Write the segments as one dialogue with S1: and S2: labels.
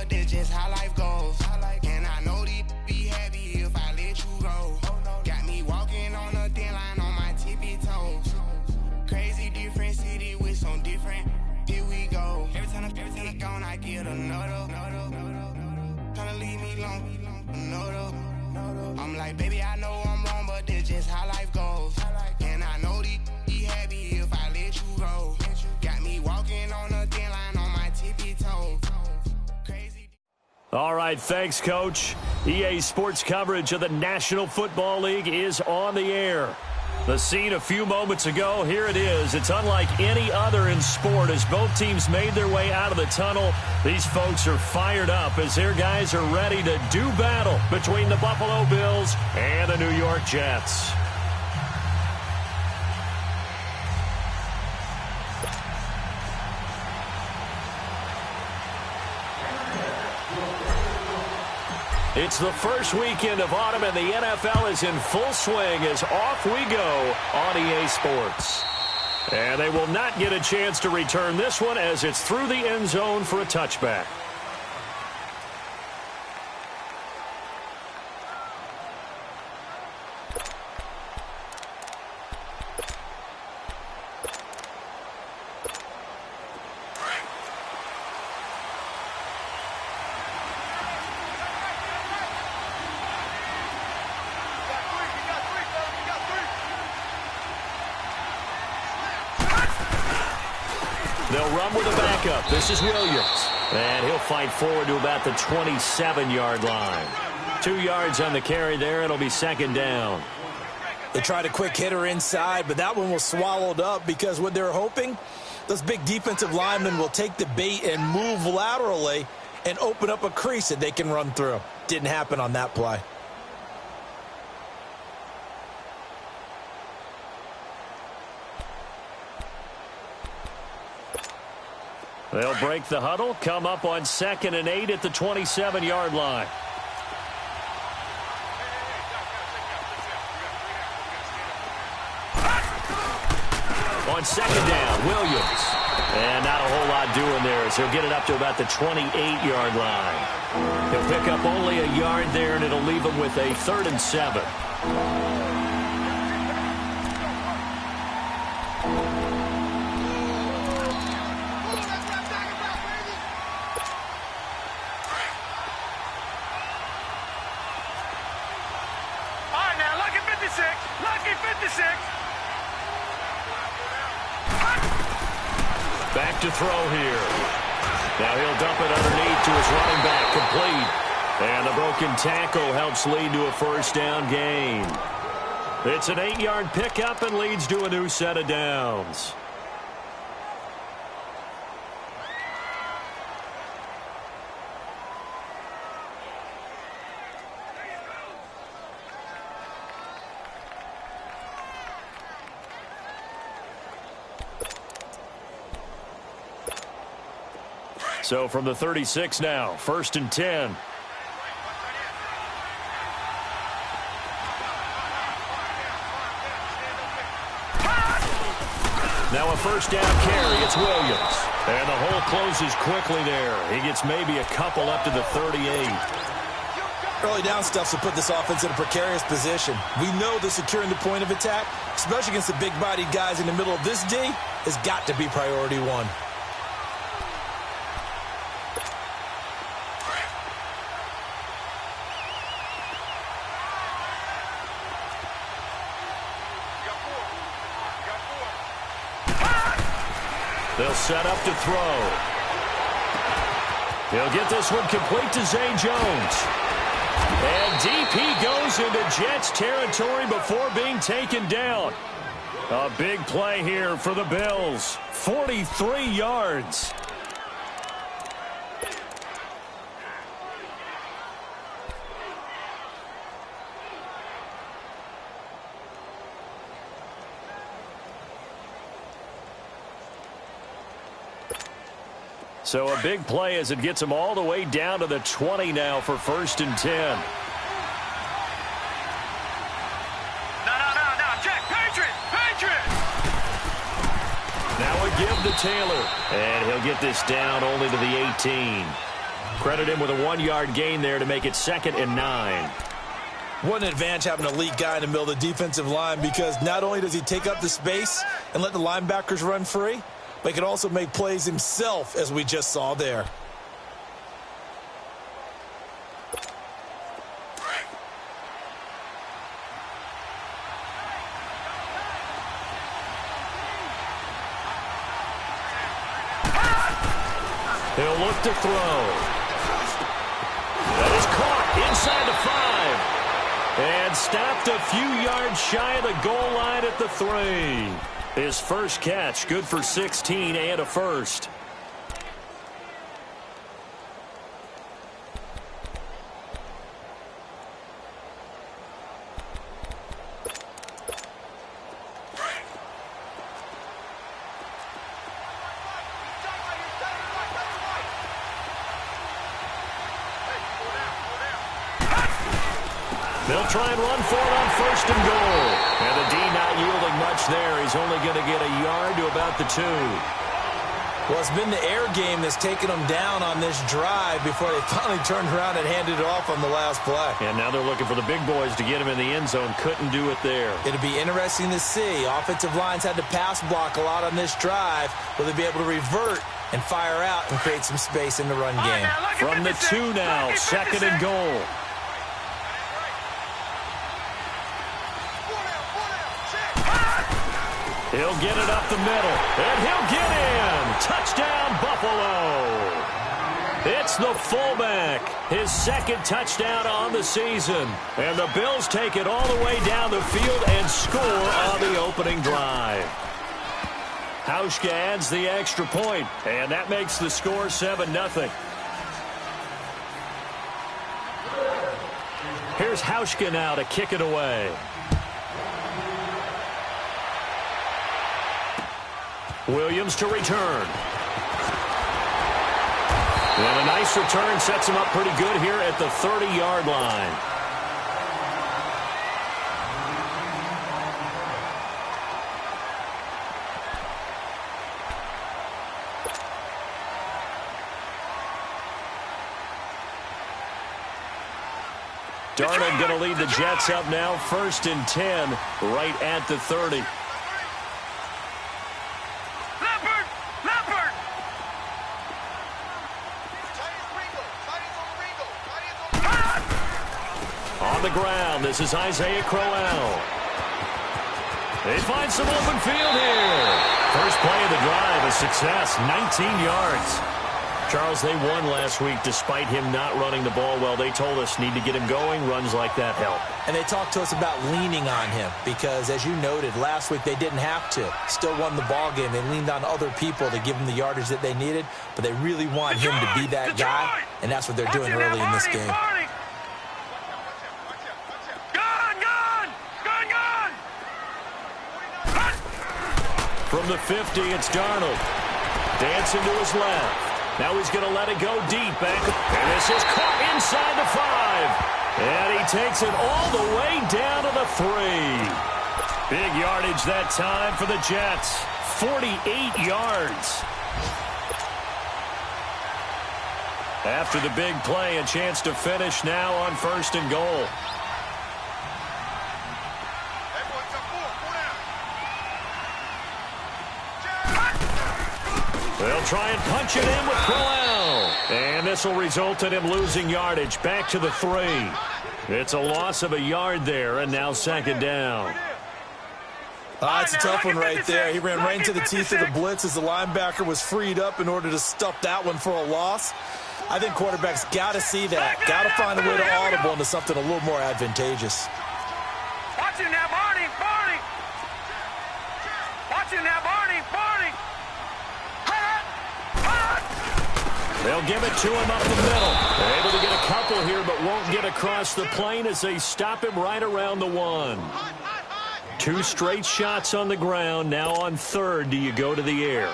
S1: but that's just how life goes. And I know these be happy if I let you go. Got me walking on a thin line on my tippy toes. Crazy different city with some different. Here we go. Every time I gone, I get another. Tryna leave me alone, another. I'm like, baby, I know I'm wrong, but that's just how life goes. And I know these be happy if I let you go. Got me walking on a thin line on my tippy toes. Crazy.
S2: All right, thanks, Coach. EA Sports coverage of the National Football League is on the air. The scene a few moments ago, here it is. It's unlike any other in sport as both teams made their way out of the tunnel. These folks are fired up as their guys are ready to do battle between the Buffalo Bills and the New York Jets. It's the first weekend of autumn, and the NFL is in full swing as off we go on EA Sports. And they will not get a chance to return this one as it's through the end zone for a touchback. They'll run with a backup. This is Williams. And he'll fight forward to about the 27-yard line. 2 yards on the carry there. It'll be second down.
S3: They tried a quick hitter inside, but that one was swallowed up because what they're hoping, those big defensive linemen will take the bait and move laterally and open up a crease that they can run through. Didn't happen on that play.
S2: They'll break the huddle, come up on 2nd and 8 at the 27-yard line. On 2nd down, Williams. And not a whole lot doing there as he'll get it up to about the 28-yard line. He'll pick up only a yard there, and it'll leave him with a 3rd and 7. Back to throw here. Now he'll dump it underneath to his running back, complete. And the broken tackle helps lead to a first down gain. It's an 8-yard pickup and leads to a new set of downs. So from the 36 now, 1st and 10. Now a first down carry. It's Williams. And the hole closes quickly there. He gets maybe a couple up to the 38.
S3: Early down stuff will put this offense in a precarious position. We know that securing the point of attack, especially against the big-bodied guys in the middle of this D, has got to be priority one.
S2: They'll set up to throw. He'll get this one complete to Zay Jones. And deep he goes into Jets territory before being taken down. A big play here for the Bills. 43 yards. So a big play as it gets him all the way down to the 20 now for 1st and 10.
S4: No, check, Patriot!
S2: Now a give to Taylor, and he'll get this down only to the 18. Credit him with a 1-yard gain there to make it 2nd and 9.
S3: What an advantage having an elite guy in the middle of the defensive line, because not only does he take up the space and let the linebackers run free, but he can also make plays himself, as we just saw there.
S2: He'll look to throw. That is caught inside the 5. And stopped a few yards shy of the goal line at the 3. His first catch, good for 16 and a first. They'll try and run for it on 1st and goal. And the D not yielding much there. He's only going to get a yard to about the 2.
S3: Well, it's been the air game that's taken them down on this drive before they finally turned around and handed it off on the last play.
S2: And now they're looking for the big boys to get him in the end zone. Couldn't do it there.
S3: It'll be interesting to see. Offensive lines had to pass block a lot on this drive. Will they be able to revert and fire out and create some space in the run game?
S2: From the 2 now, 2nd and goal. He'll get it up the middle, and he'll get in. Touchdown, Buffalo. It's the fullback, his 2nd touchdown on the season. And the Bills take it all the way down the field and score on the opening drive. Hauschka adds the extra point, and that makes the score 7-0. Here's Hauschka now to kick it away. Williams to return. And a nice return sets him up pretty good here at the 30-yard line. Darnold going to lead the Jets up now, 1st and 10, right at the 30. On the ground, this is Isaiah Crowell. They find some open field here. First play of the drive, a success, 19 yards. Charles, they won last week despite him not running the ball well. They told us need to get him going. Runs like that help.
S3: And they talked to us about leaning on him because, as you noted, last week they didn't have to. Still won the ball game. They leaned on other people to give them the yardage that they needed, but they really want him to be that guy, and that's what they're doing early in this game.
S2: From the 50, it's Darnold. Dancing to his left. Now he's going to let it go deep. Back, and this is caught inside the 5. And he takes it all the way down to the 3. Big yardage that time for the Jets. 48 yards. After the big play, a chance to finish now on 1st and goal. They'll try and punch it in with Crowell. And this will result in him losing yardage back to the 3. It's a loss of a yard there, and now 2nd down.
S3: It's a tough one right there. He ran right into the teeth of the blitz as the linebacker was freed up in order to stuff that one for a loss. I think quarterbacks got to see that. Got to find a way to audible into something a little more advantageous.
S4: Watch him now, Barney. Watch him now, Barney.
S2: They'll give it to him up the middle. They're able to get a couple here, but won't get across the plane as they stop him right around the 1. 2 straight shots on the ground. Now on 3rd, do you go to the air?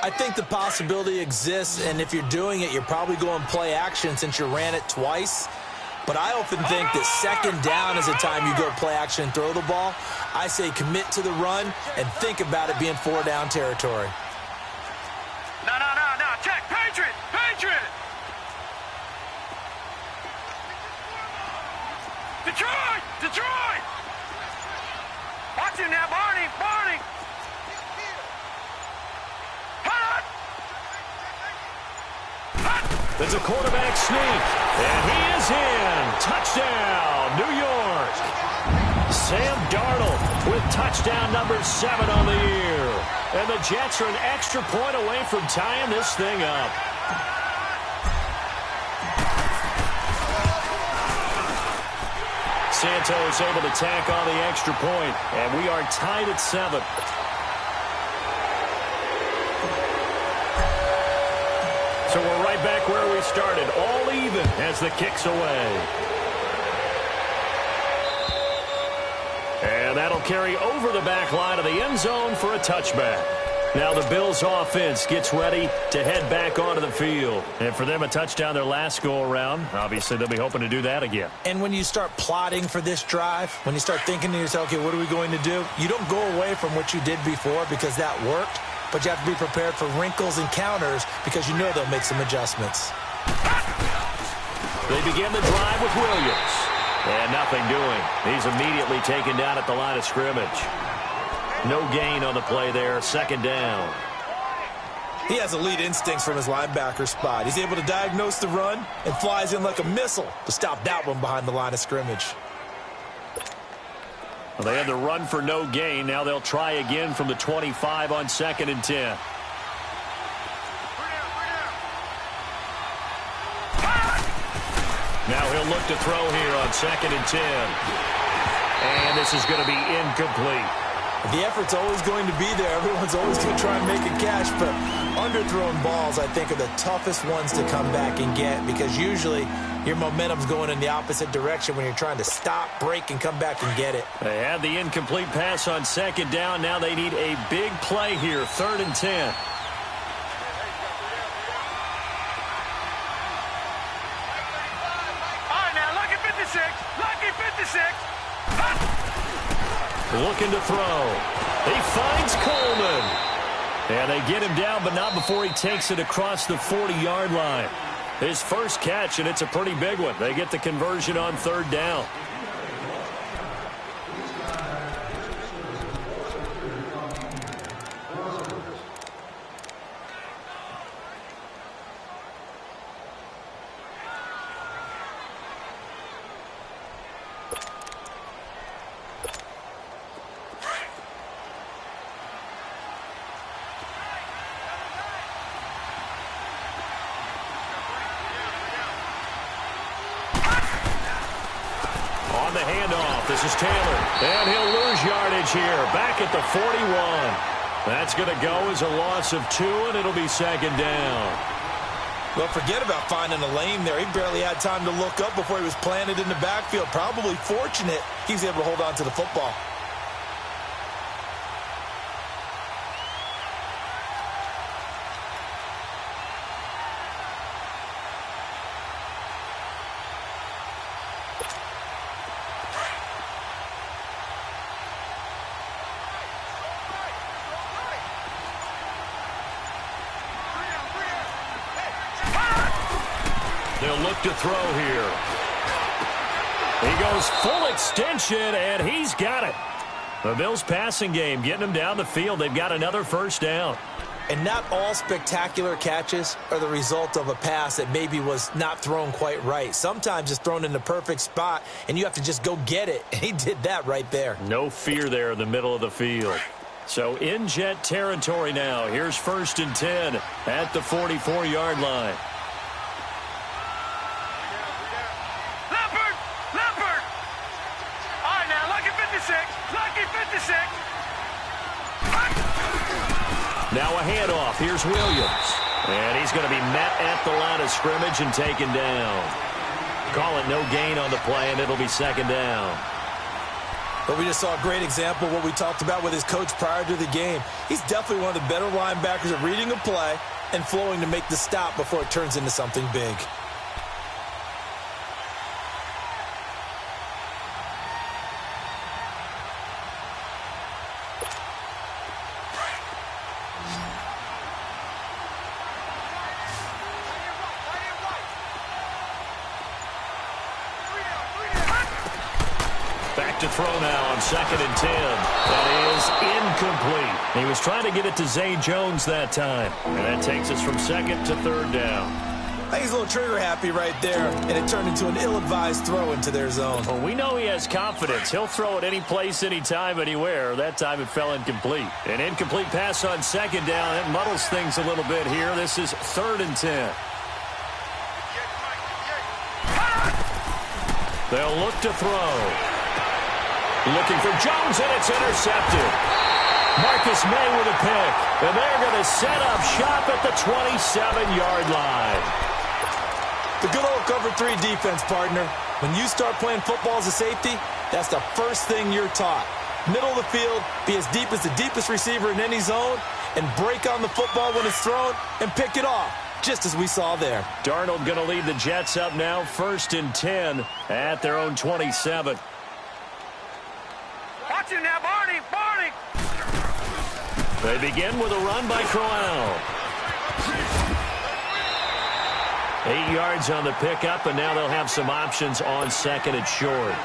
S3: I think the possibility exists, and if you're doing it, you're probably going play action since you ran it twice. But I often think that 2nd down is the time you go play action and throw the ball. I say commit to the run and think about it being 4-down territory.
S4: No. Check. Patriot. Detroit! Detroit! Watch him now, Barney! Barney! Hut! Hut!
S2: There's a quarterback sneak, and he is in. Touchdown, New York. Sam Darnold with touchdown number 7 on the year. And the Jets are an extra point away from tying this thing up. Santos able to tack on the extra point, and we are tied at 7. So we're right back where we started, all even as the kick's away. And that'll carry over the back line of the end zone for a touchback. Now the Bills offense gets ready to head back onto the field. And for them, a touchdown their last go-around. Obviously, they'll be hoping to do that again.
S3: And when you start plotting for this drive, when you start thinking to yourself, okay, what are we going to do? You don't go away from what you did before because that worked. But you have to be prepared for wrinkles and counters because you know they'll make some adjustments.
S2: They begin the drive with Williams. And nothing doing. He's immediately taken down at the line of scrimmage. No gain on the play there. Second down.
S3: He has elite instincts from his linebacker spot. He's able to diagnose the run and flies in like a missile to stop that one behind the line of scrimmage.
S2: Well, they had the run for no gain. Now they'll try again from the 25 on 2nd and 10. Now he'll look to throw here on 2nd and 10. And this is going to be incomplete.
S3: The effort's always going to be there. Everyone's always going to try and make a catch, but underthrown balls, I think, are the toughest ones to come back and get because usually your momentum's going in the opposite direction when you're trying to stop, break, and come back and get it.
S2: They had the incomplete pass on 2nd down. Now they need a big play here, 3rd and 10. Looking to throw. He finds Coleman. And they get him down, but not before he takes it across the 40-yard line. His first catch, and it's a pretty big one. They get the conversion on 3rd down. On the handoff, this is Taylor. And he'll lose yardage here, back at the 41. That's going to go as a loss of 2, and it'll be 2nd down.
S3: Well, forget about finding a lane there. He barely had time to look up before he was planted in the backfield. Probably fortunate he was able to hold on to the football.
S2: They'll look to throw here. He goes full extension, and he's got it. The Bills' passing game getting them down the field. They've got another first down.
S3: And not all spectacular catches are the result of a pass that maybe was not thrown quite right. Sometimes it's thrown in the perfect spot, and you have to just go get it. And he did that right there.
S2: No fear there in the middle of the field. So in Jet territory now. Here's 1st and 10 at the 44-yard line. Now a handoff. Here's Williams. And he's going to be met at the line of scrimmage and taken down. Call it no gain on the play, and it'll be 2nd down.
S3: But we just saw a great example of what we talked about with his coach prior to the game. He's definitely one of the better linebackers at reading a play and flowing to make the stop before it turns into something big.
S2: Back to throw now on 2nd and 10. That is incomplete. He was trying to get it to Zay Jones that time. And that takes us from 2nd to 3rd down.
S3: I think he's a little trigger happy right there, and it turned into an ill-advised throw into their zone.
S2: Well, we know he has confidence. He'll throw it any place, anytime, anywhere. That time it fell incomplete. An incomplete pass on 2nd down. It muddles things a little bit here. This is 3rd and 10. They'll look to throw. Looking for Jones, and it's intercepted. Marcus May with a pick. And they're going to set up shop at the 27-yard line.
S3: The good old cover 3 defense, partner. When you start playing football as a safety, that's the first thing you're taught. Middle of the field, be as deep as the deepest receiver in any zone, and break on the football when it's thrown and pick it off, just as we saw there.
S2: Darnold going to lead the Jets up now, 1st and 10 at their own 27.
S4: Watch him now, Barney! Barney!
S2: They begin with a run by Crowell. 8 yards on the pickup, and now they'll have some options on 2nd and short.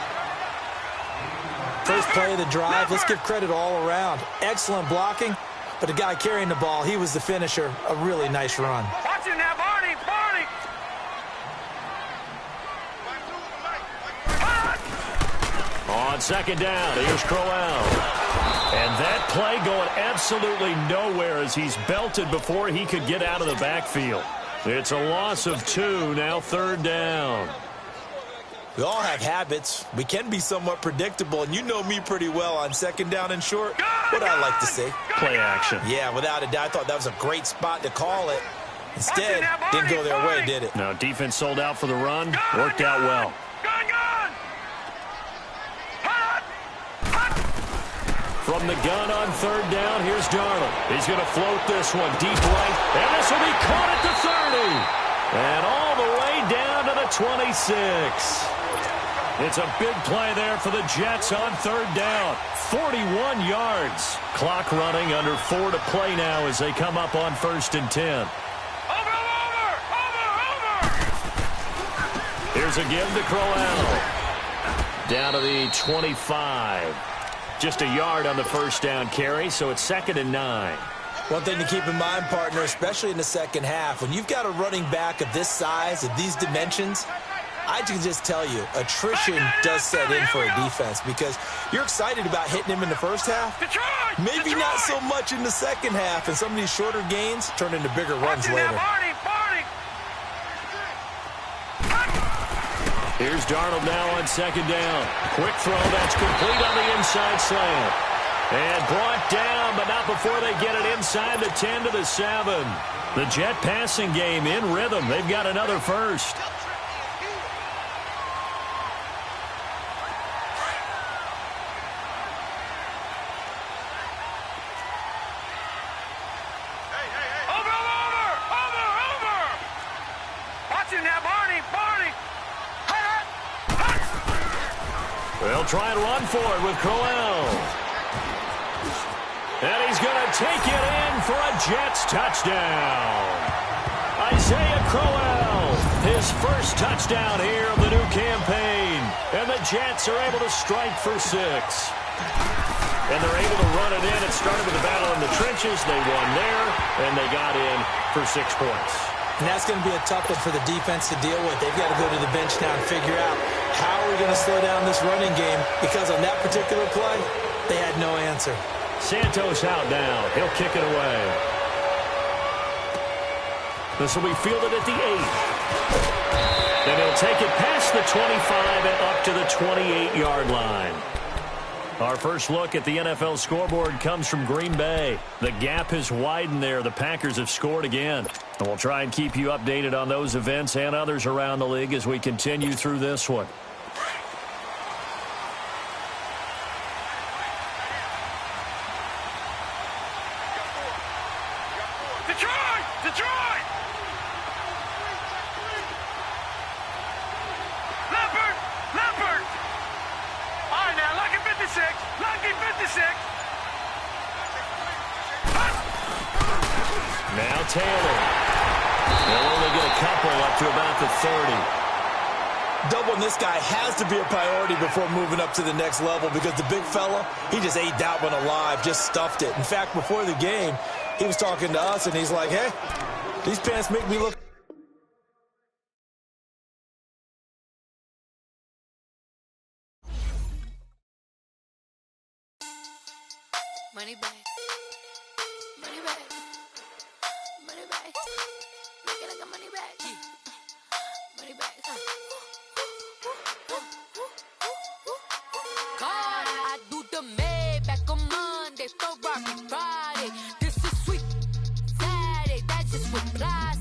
S3: First play of the drive, let's give credit all around. Excellent blocking, but the guy carrying the ball, he was the finisher. A really nice run.
S4: Watch him now, Barney! Barney!
S2: On 2nd down, here's Crowell. And that play going absolutely nowhere as he's belted before he could get out of the backfield. It's a loss of 2, now 3rd down.
S3: We all have habits. We can be somewhat predictable, and you know me pretty well on 2nd down and short. What I like to say?
S2: Play action.
S3: Yeah, without a doubt, I thought that was a great spot to call it. Instead, didn't go their way, did it?
S2: No, defense sold out for the run. Worked out well. From the gun on 3rd down, here's Darnold. He's going to float this one deep right, and this will be caught at the 30. And all the way down to the 26. It's a big play there for the Jets on 3rd down. 41 yards. Clock running, under 4 to play now as they come up on 1st and 10.
S4: Over!
S2: Here's a give to Crowell. Down to the 25. Just a yard on the 1st down carry, so it's 2nd and 9.
S3: One thing to keep in mind, partner, especially in the second half, when you've got a running back of this size, of these dimensions, I can just tell you, attrition does set in for a defense because you're excited about hitting him in the first half. Maybe not so much in the second half, and some of these shorter gains turn into bigger runs later.
S2: Here's Darnold now on 2nd down. Quick throw, that's complete on the inside slant. And brought down, but not before they get it inside the 10 to the 7. The Jet passing game in rhythm. They've got another first. They'll try and run for it with Crowell. And he's going to take it in for a Jets touchdown. Isaiah Crowell, his first touchdown here of the new campaign. And the Jets are able to strike for 6. And they're able to run it in. It started with a battle in the trenches. They won there, and they got in for 6 points.
S3: And that's going to be a tough one for the defense to deal with. They've got to go to the bench now and figure out how are we going to slow down this running game, because on that particular play, they had no answer.
S2: Santos out now. He'll kick it away. This will be fielded at the 8. And he'll take it past the 25 and up to the 28-yard line. Our first look at the NFL scoreboard comes from Green Bay. The gap has widened there. The Packers have scored again. And we'll try and keep you updated on those events and others around the league as we continue through this one.
S4: Detroit! Leopard! All right, now, lucky 56.
S2: Now Taylor. They'll only get a couple up to about the 30.
S3: Doubling this guy has to be a priority before moving up to the next level because the big fella, he just ate that one alive, just stuffed it. In fact, before the game, he was talking to us, and he's like, hey, these pants make me look.
S5: Money back. Money back. Money back. Make it like a money back. Money back. God, I do the Maybach on Monday, Ferrari Friday. This is sweet Saturday, that's just what Friday.